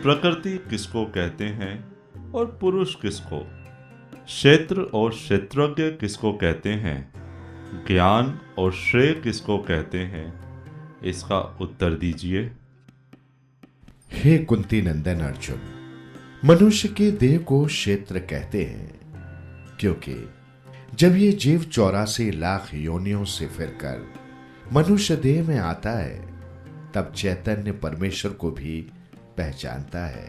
प्रकृति किसको कहते हैं और पुरुष किसको, क्षेत्र और क्षेत्रज्ञ किसको कहते हैं, ज्ञान और श्रेय किसको कहते हैं, इसका उत्तर दीजिए। हे कुंती नंदन अर्जुन, मनुष्य के देह को क्षेत्र कहते हैं क्योंकि जब ये जीव 84 लाख योनियों से फिरकर मनुष्य देह में आता है तब चैतन्य परमेश्वर को भी पहचानता है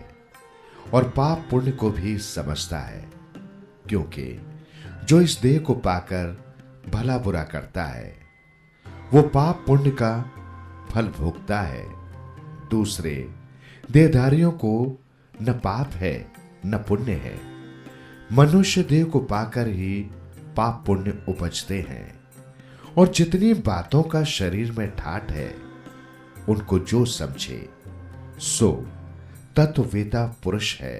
और पाप पुण्य को भी समझता है, क्योंकि जो इस देह को पाकर भला बुरा करता है वो पाप पुण्य का फल भोगता है। दूसरे देहधारियों को न पाप है न पुण्य है, मनुष्य देह को पाकर ही पाप पुण्य उपजते हैं। और जितनी बातों का शरीर में ठाठ है उनको जो समझे सो तत्ववेता पुरुष है।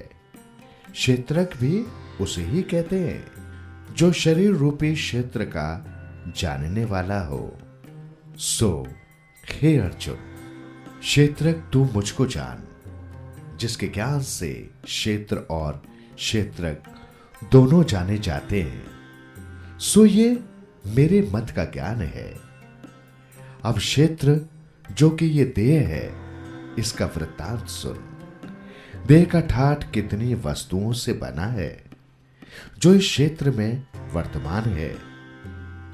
क्षेत्रज्ञ भी उसे ही कहते हैं जो शरीर रूपी क्षेत्र का जानने वाला हो। सो हे अर्जुन, क्षेत्रज्ञ तू मुझको जान, जिसके ज्ञान से क्षेत्र और क्षेत्रज्ञ दोनों जाने जाते हैं। सो ये मेरे मत का ज्ञान है। अब क्षेत्र जो कि ये देह है इसका वृत्तांत सुन। देह का ठाठ कितनी वस्तुओं से बना है जो इस क्षेत्र में वर्तमान है।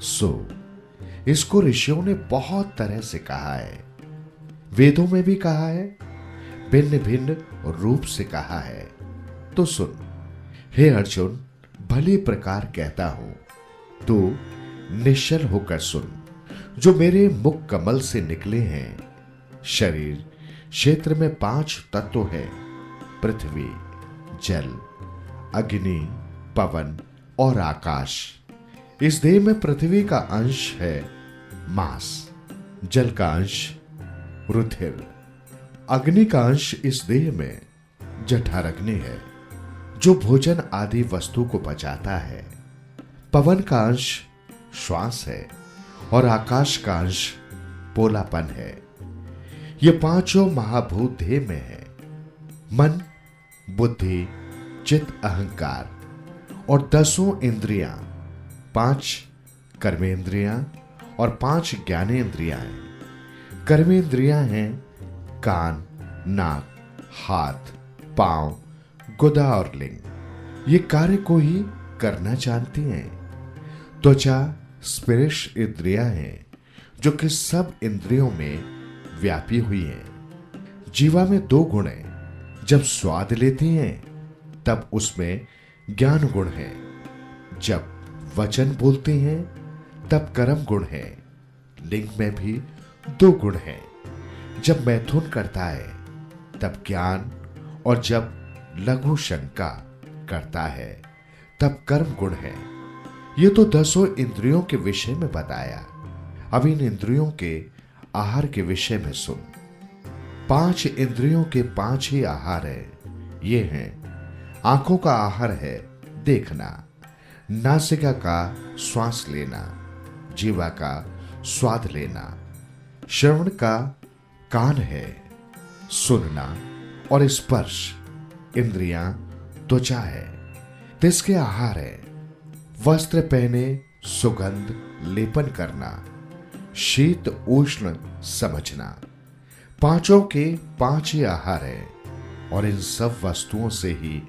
सो इसको ऋषियों ने बहुत तरह से कहा है, वेदों में भी कहा है, भिन्न भिन्न रूप से कहा है। तो सुन हे अर्जुन, भली प्रकार कहता हूं, तू निश्चल होकर सुन। जो मेरे मुख कमल से निकले हैं, शरीर क्षेत्र में 5 तत्व हैं, पृथ्वी, जल, अग्नि, पवन और आकाश। इस देह में पृथ्वी का अंश है मांस, जल का अंश रुधिर, अग्नि का अंश इस देह में जठराग्नि है जो भोजन आदि वस्तु को पचाता है, पवन का अंश श्वास है और आकाश का अंश पोलापन है। ये 5 महाभूत देह में है। मन, बुद्धि, चित्त, अहंकार और 10 इंद्रियां, 5 कर्मेंद्रियां और 5 ज्ञानेंद्रियां हैं। कर्मेंद्रियां हैं कान, नाक, हाथ, पांव, गुदा और लिंग। ये कार्य को ही करना जानती हैं। त्वचा, स्पर्श इंद्रियां हैं जो कि सब इंद्रियों में व्यापी हुई हैं। जीवा में 2 गुण हैं, जब स्वाद लेती हैं तब उसमें ज्ञान गुण है, जब वचन बोलती हैं तब कर्म गुण है। लिंग में भी 2 गुण हैं, जब मैथुन करता है तब ज्ञान और जब लघु शंका करता है तब कर्म गुण है। ये तो 10 इंद्रियों के विषय में बताया। अब इन इंद्रियों के आहार के विषय में सुन। 5 इंद्रियों के 5 ही आहार है। ये हैं, आंखों का आहार है देखना, नासिका का श्वास लेना, जीवा का स्वाद लेना, श्रवण का कान है सुनना और स्पर्श इंद्रियां त्वचा है, तिसके आहार है वस्त्र पहने, सुगंध लेपन करना, शीत उष्ण समझना। 5 के 5 ही आहार है और इन सब वस्तुओं से ही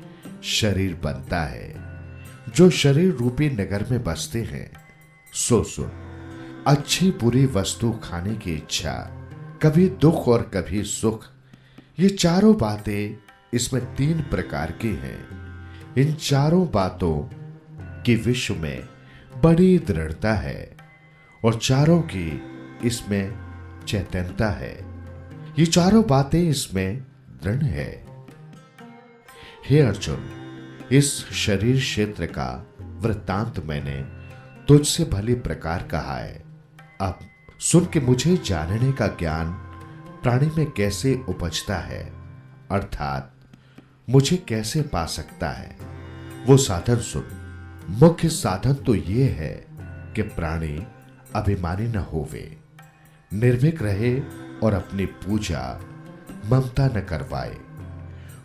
शरीर बनता है। जो शरीर रूपी नगर में बसते हैं सो सुन। अच्छी बुरी वस्तु खाने की इच्छा, कभी दुख और कभी सुख, ये चारों बातें इसमें 3 प्रकार की हैं। इन चारों बातों की विश्व में बड़ी दृढ़ता है और चारों की इसमें चैतन्यता है। ये चारों बातें इसमें दृढ़ है। हे अर्जुन, इस शरीर क्षेत्र का वृत्तांत मैंने तुझसे भली प्रकार कहा है। अब सुन के मुझे जानने का ज्ञान प्राणी में कैसे उपजता है, अर्थात मुझे कैसे पा सकता है, वो साधन सुन। मुख्य साधन तो ये है कि प्राणी अभिमानी न होवे, निर्भीक रहे और अपनी पूजा ममता न करवाए।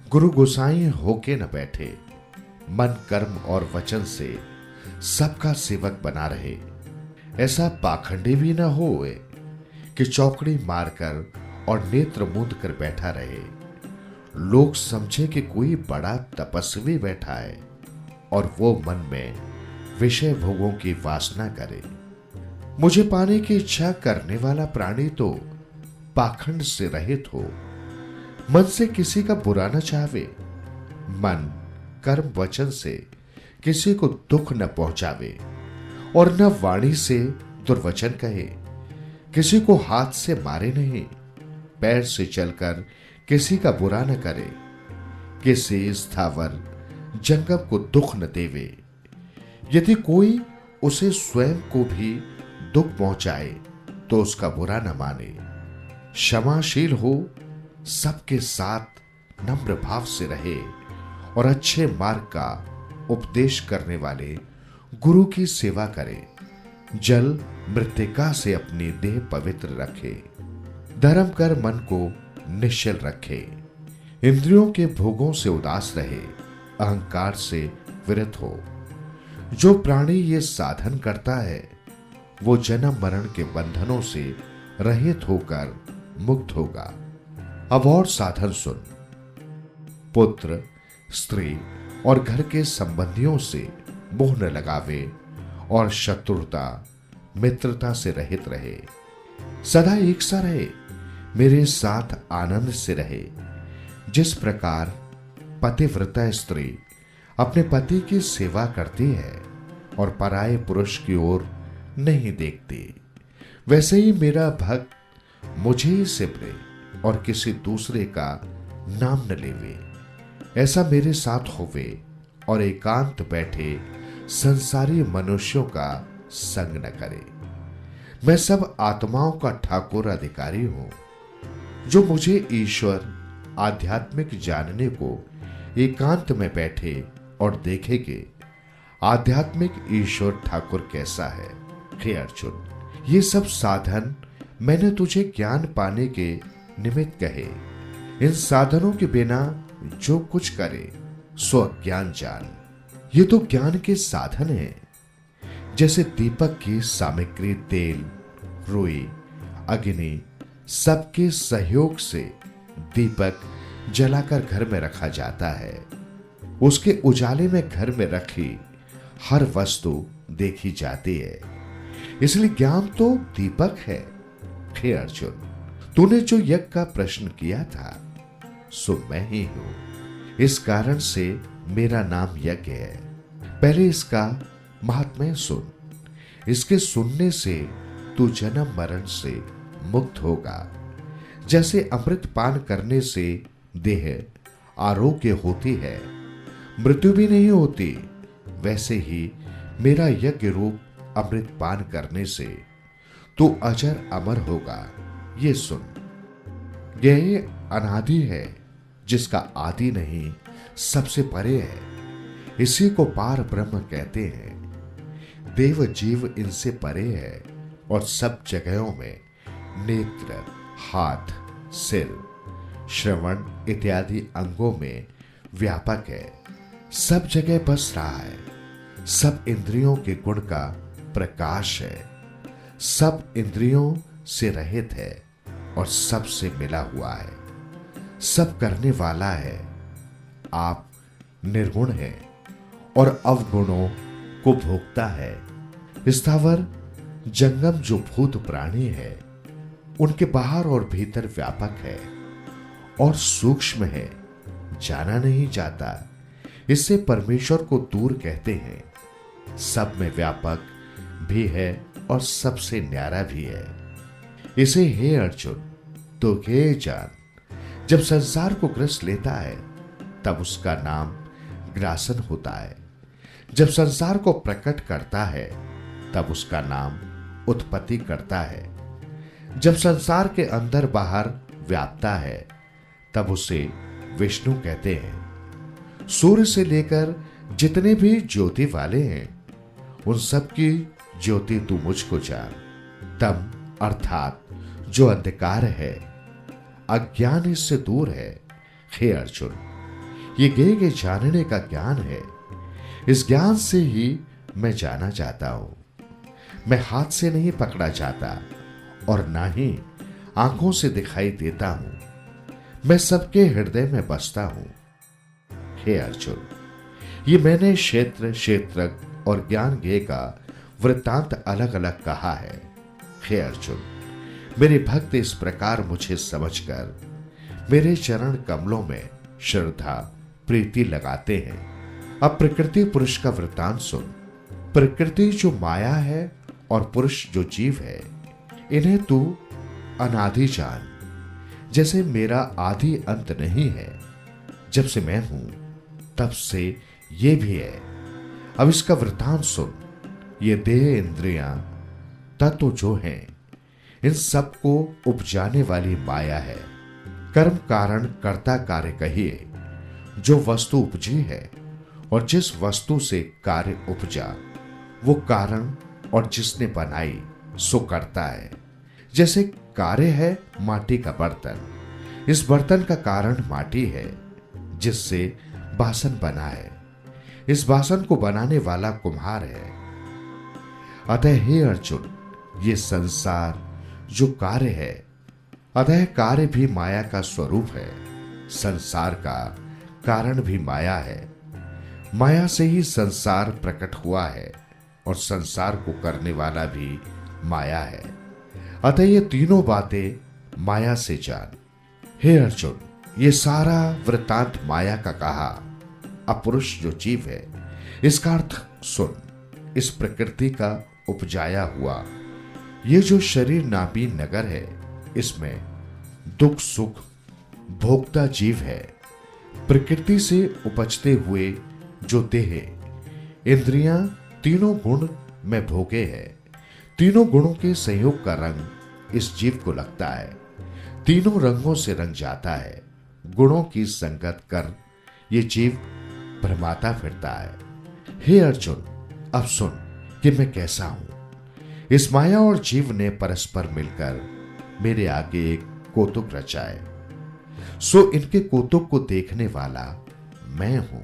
गुरु गोसाई होके न बैठे, मन कर्म और वचन से सबका सेवक बना रहे। ऐसा पाखंडी भी न होए कि चौकड़ी मारकर और नेत्र मूंद कर बैठा रहे। लोग समझे कि कोई बड़ा तपस्वी बैठा है और वो मन में विषय भोगों की वासना करे। मुझे पाने की इच्छा करने वाला प्राणी तो पाखंड से रहित हो, मन से किसी का बुरा न चाहे, मन कर्म वचन से किसी को दुख न पहुंचावे और न वाणी से दुर्वचन कहे, किसी को हाथ से मारे नहीं, पैर से चलकर किसी का बुरा न करे, किसी स्थावर जंगम को दुख न देवे। यदि कोई उसे स्वयं को भी दुख पहुंचाए तो उसका बुरा न माने। क्षमाशील हो, सबके साथ नम्र भाव से रहे और अच्छे मार्ग का उपदेश करने वाले गुरु की सेवा करे। जल मृत्तिका से अपनी देह पवित्र रखे, धर्म कर मन को निश्चल रखे, इंद्रियों के भोगों से उदास रहे, अहंकार से विरत हो। जो प्राणी ये साधन करता है वो जन्म मरण के बंधनों से रहित होकर मुक्त होगा। अब और साधन सुन। पुत्र, स्त्री और घर के संबंधियों से मोह न लगावे और शत्रुता मित्रता से रहित रहे। सदा एक सा रहे, मेरे साथ आनंद से रहे। जिस प्रकार पतिव्रता स्त्री अपने पति की सेवा करती है और पराये पुरुष की ओर नहीं देखती, वैसे ही मेरा भक्त मुझे ही सिमरे और किसी दूसरे का नाम न लेवे। ऐसा मेरे साथ होवे और एकांत बैठे संसारी मनुष्यों का संग न करे। मैं सब आत्माओं का ठाकुर अधिकारी हूं। जो मुझे ईश्वर आध्यात्मिक जानने को एकांत में बैठे और देखे कि आध्यात्मिक ईश्वर ठाकुर कैसा है। हे अर्जुन, ये सब साधन मैंने तुझे ज्ञान पाने के निमित्त कहे। इन साधनों के बिना जो कुछ करे सो अज्ञान जान। ये तो ज्ञान के साधन हैं। जैसे दीपक की सामग्री तेल, रुई, अग्नि सबके सहयोग से दीपक जलाकर घर में रखा जाता है। उसके उजाले में घर में रखी हर वस्तु देखी जाती है। इसलिए ज्ञान तो दीपक है। हे अर्जुन, तूने जो यज्ञ का प्रश्न किया था सो मैं ही हूं। इस कारण से मेरा नाम यज्ञ है। पहले इसका महात्म्य सुन। इसके सुनने से तू जन्म मरण से मुक्त होगा। जैसे अमृत पान करने से देह आरोग्य होती है, मृत्यु भी नहीं होती, वैसे ही मेरा यज्ञ रूप अमृत पान करने से तू अजर अमर होगा। ये सुन। यह अनादि है, जिसका आदि नहीं, सबसे परे है। इसी को पार ब्रह्म कहते हैं। देव जीव इनसे परे है और सब जगहों में नेत्र, हाथ, सिर, श्रवण इत्यादि अंगों में व्यापक है। सब जगह बस रहा है। सब इंद्रियों के गुण का प्रकाश है। सब इंद्रियों से रहित है और सब से मिला हुआ है। सब करने वाला है। आप निर्गुण है और अवगुणों को भोगता है। स्थावर जंगम जो भूत प्राणी है, उनके बाहर और भीतर व्यापक है और सूक्ष्म है, जाना नहीं जाता। इससे परमेश्वर को दूर कहते हैं। सब में व्यापक भी है और सबसे न्यारा भी है। इसे हे अर्जुन तो हे जान। जब संसार को ग्रस लेता है तब उसका नाम ग्रासन होता है। जब संसार को प्रकट करता है तब उसका नाम उत्पत्ति करता है। जब संसार के अंदर बाहर व्यापता है तब उसे विष्णु कहते हैं। सूर्य से लेकर जितने भी ज्योति वाले हैं, उन सब की ज्योति तू मुझको जान। तम अर्थात जो अंधकार है, अज्ञान इससे दूर है। हे अर्जुन, ये गेय के जानने का ज्ञान है। इस ज्ञान से ही मैं जाना चाहता हूं। मैं हाथ से नहीं पकड़ा जाता और ना ही आंखों से दिखाई देता हूं। मैं सबके हृदय में बसता हूं। हे अर्जुन, ये मैंने क्षेत्र, क्षेत्रज्ञ और ज्ञान गेय का वृत्तांत अलग अलग कहा है। हे अर्जुन, मेरे भक्त इस प्रकार मुझे समझकर मेरे चरण कमलों में श्रद्धा प्रीति लगाते हैं। अब प्रकृति पुरुष का वृत्तांत सुन। प्रकृति जो माया है और पुरुष जो जीव है, इन्हें तू अनादि जान। जैसे मेरा आदि अंत नहीं है, जब से मैं हूं तब से ये भी है। अब इसका वृत्तांत सुन। ये देह, इंद्रियां, तत्व जो हैं, इन सब को उपजाने वाली माया है। कर्म कारण कर्ता कार्य कहिए। जो वस्तु उपजी है और जिस वस्तु से कार्य उपजा, वो कारण और जिसने बनाई सो करता है। जैसे कार्य है माटी का बर्तन, इस बर्तन का कारण माटी है जिससे बासन बना है। इस बासन को बनाने वाला कुम्हार है। अतः हे अर्जुन, ये संसार जो कार्य है, अतः कार्य भी माया का स्वरूप है। संसार का कारण भी माया है। माया से ही संसार प्रकट हुआ है और संसार को करने वाला भी माया है। अतः ये तीनों बातें माया से जान। हे अर्जुन, ये सारा वृत्तांत माया का कहा। अपुरुष जो जीव है, इसका अर्थ सुन। इस प्रकृति का उपजाया हुआ ये जो शरीर नाभी नगर है, इसमें दुख सुख भोगता जीव है। प्रकृति से उपजते हुए जो देह, इंद्रियां, तीनों गुण में भोगे है। तीनों गुणों के संयोग का रंग इस जीव को लगता है। तीनों रंगों से रंग जाता है। गुणों की संगत कर ये जीव भ्रमाता फिरता है। हे अर्जुन, अब सुन कि मैं कैसा हूं। इस माया और जीव ने परस्पर मिलकर मेरे आगे एक कौतुक रचाए, सो इनके कौतुक को देखने वाला मैं हूं।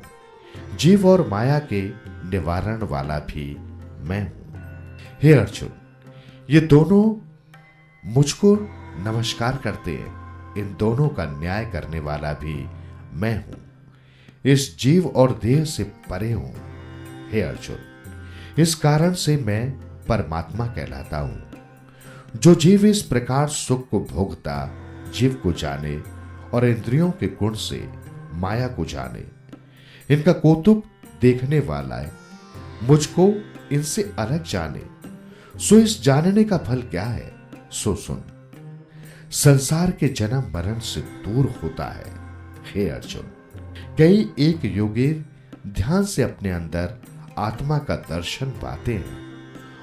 जीव और माया के निवारण वाला भी मैं हूं। हे अर्जुन, ये दोनों मुझको नमस्कार करते हैं। इन दोनों का न्याय करने वाला भी मैं हूं। इस जीव और देह से परे हूं। हे अर्जुन, इस कारण से मैं परमात्मा कहलाता हूं। जो जीव इस प्रकार सुख को भोगता जीव को जाने और इंद्रियों के गुण से माया को जाने, इनका कौतुक देखने वाला है, मुझको इनसे अलग जाने, सो इस जानने का फल क्या है सो सुन। संसार के जन्म मरण से दूर होता है। हे अर्जुन, कई एक योगी ध्यान से अपने अंदर आत्मा का दर्शन पाते हैं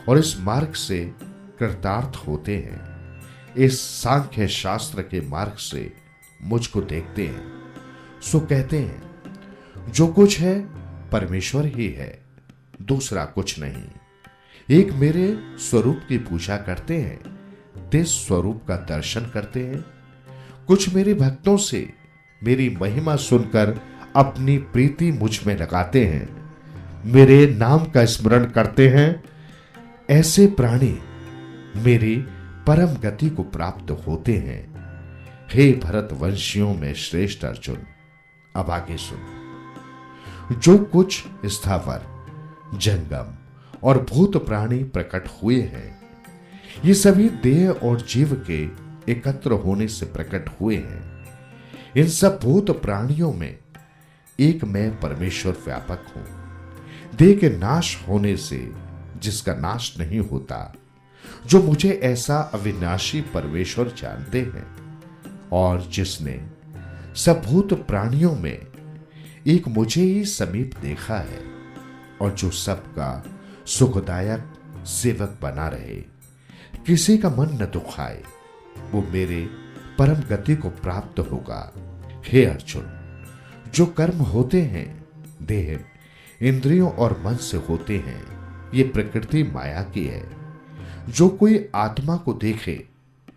और इस मार्ग से कृतार्थ होते हैं। इस सांख्य शास्त्र के मार्ग से मुझको देखते हैं, सो कहते हैं जो कुछ है परमेश्वर ही है, दूसरा कुछ नहीं। एक मेरे स्वरूप की पूजा करते हैं, ते स्वरूप का दर्शन करते हैं। कुछ मेरे भक्तों से मेरी महिमा सुनकर अपनी प्रीति मुझ में लगाते हैं, मेरे नाम का स्मरण करते हैं। ऐसे प्राणी मेरी परम गति को प्राप्त होते हैं। हे भरत वंशियों में श्रेष्ठ अर्जुन, अब आगे सुन। जो कुछ स्थावर, जंगम और भूत प्राणी प्रकट हुए हैं, ये सभी देह और जीव के एकत्र होने से प्रकट हुए हैं। इन सब भूत प्राणियों में एक मैं परमेश्वर व्यापक हूं। देह के नाश होने से जिसका नाश नहीं होता, जो मुझे ऐसा अविनाशी परमेश्वर जानते हैं और जिसने सब भूत प्राणियों में एक मुझे ही समीप देखा है और जो सबका सुखदायक सेवक बना रहे, किसी का मन न दुखाए, वो मेरे परम गति को प्राप्त होगा। हे अर्जुन, जो कर्म होते हैं देह, इंद्रियों और मन से होते हैं, ये प्रकृति माया की है। जो कोई आत्मा को देखे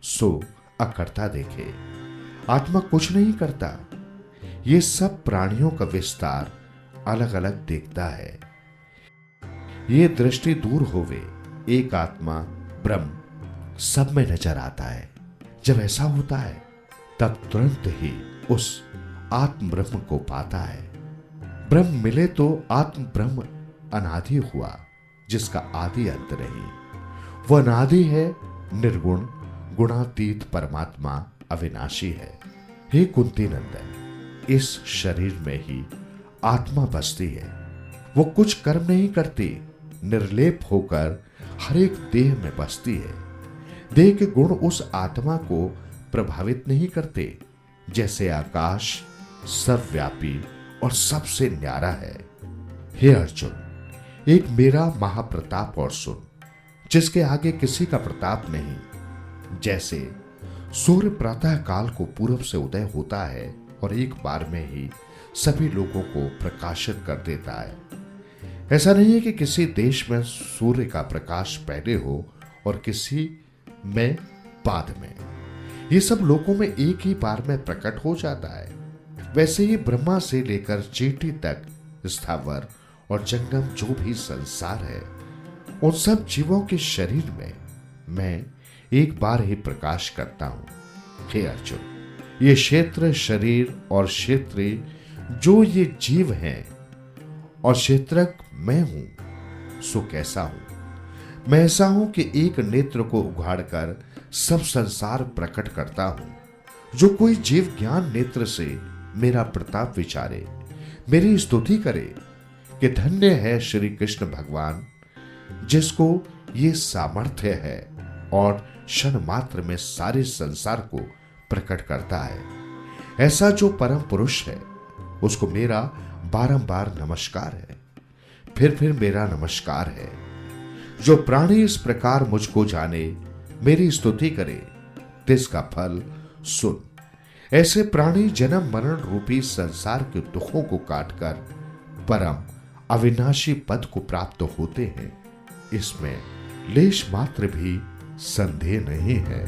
सो अकर्ता देखे। आत्मा कुछ नहीं करता। ये सब प्राणियों का विस्तार अलग अलग दिखता है। ये दृष्टि दूर होवे, एक आत्मा ब्रह्म सब में नजर आता है। जब ऐसा होता है तब तुरंत ही उस आत्म ब्रह्म को पाता है। ब्रह्म मिले तो आत्म ब्रह्म अनादि हुआ, जिसका आदि अंत नहीं। वह अनादि है, निर्गुण, गुणातीत परमात्मा अविनाशी है। हे कुंती नंदन, इस शरीर में ही आत्मा बसती है। वो कुछ कर्म नहीं करती, निर्लेप होकर हर एक देह में बसती है। देह के गुण उस आत्मा को प्रभावित नहीं करते। जैसे आकाश सर्वव्यापी और सबसे न्यारा है। हे अर्जुन, एक मेरा महाप्रताप और सुन, जिसके आगे किसी का प्रताप नहीं। जैसे सूर्य प्रातः काल को पूर्व से उदय होता है और एक बार में ही सभी लोगों को प्रकाशित कर देता है। ऐसा नहीं है कि किसी देश में सूर्य का प्रकाश पहले हो और किसी में बाद में। ये सब लोगों में एक ही बार में प्रकट हो जाता है। वैसे ही ब्रह्मा से लेकर चींटी तक स्थावर और जंगम जो भी संसार है, उन सब जीवों के शरीर में मैं एक बार ही प्रकाश करता हूं। हे अर्जुन, ये क्षेत्र, शरीर और क्षेत्री जो ये जीव हैं और क्षेत्रक मैं हूं, सो कैसा हूं? मैं ऐसा हूं कि एक नेत्र को उघाड़कर सब संसार प्रकट करता हूं। जो कोई जीव ज्ञान नेत्र से मेरा प्रताप विचारे, मेरी स्तुति करे कि धन्य है श्री कृष्ण भगवान, जिसको ये सामर्थ्य है और क्षण मात्र में सारे संसार को प्रकट करता है। ऐसा जो परम पुरुष है, उसको मेरा बारंबार नमस्कार है, फिर मेरा नमस्कार है। जो प्राणी इस प्रकार मुझको जाने, मेरी स्तुति करे, तिसका फल सुन। ऐसे प्राणी जन्म मरण रूपी संसार के दुखों को काटकर परम अविनाशी पद को प्राप्त होते हैं। इसमें लेश मात्र भी संदेह नहीं है।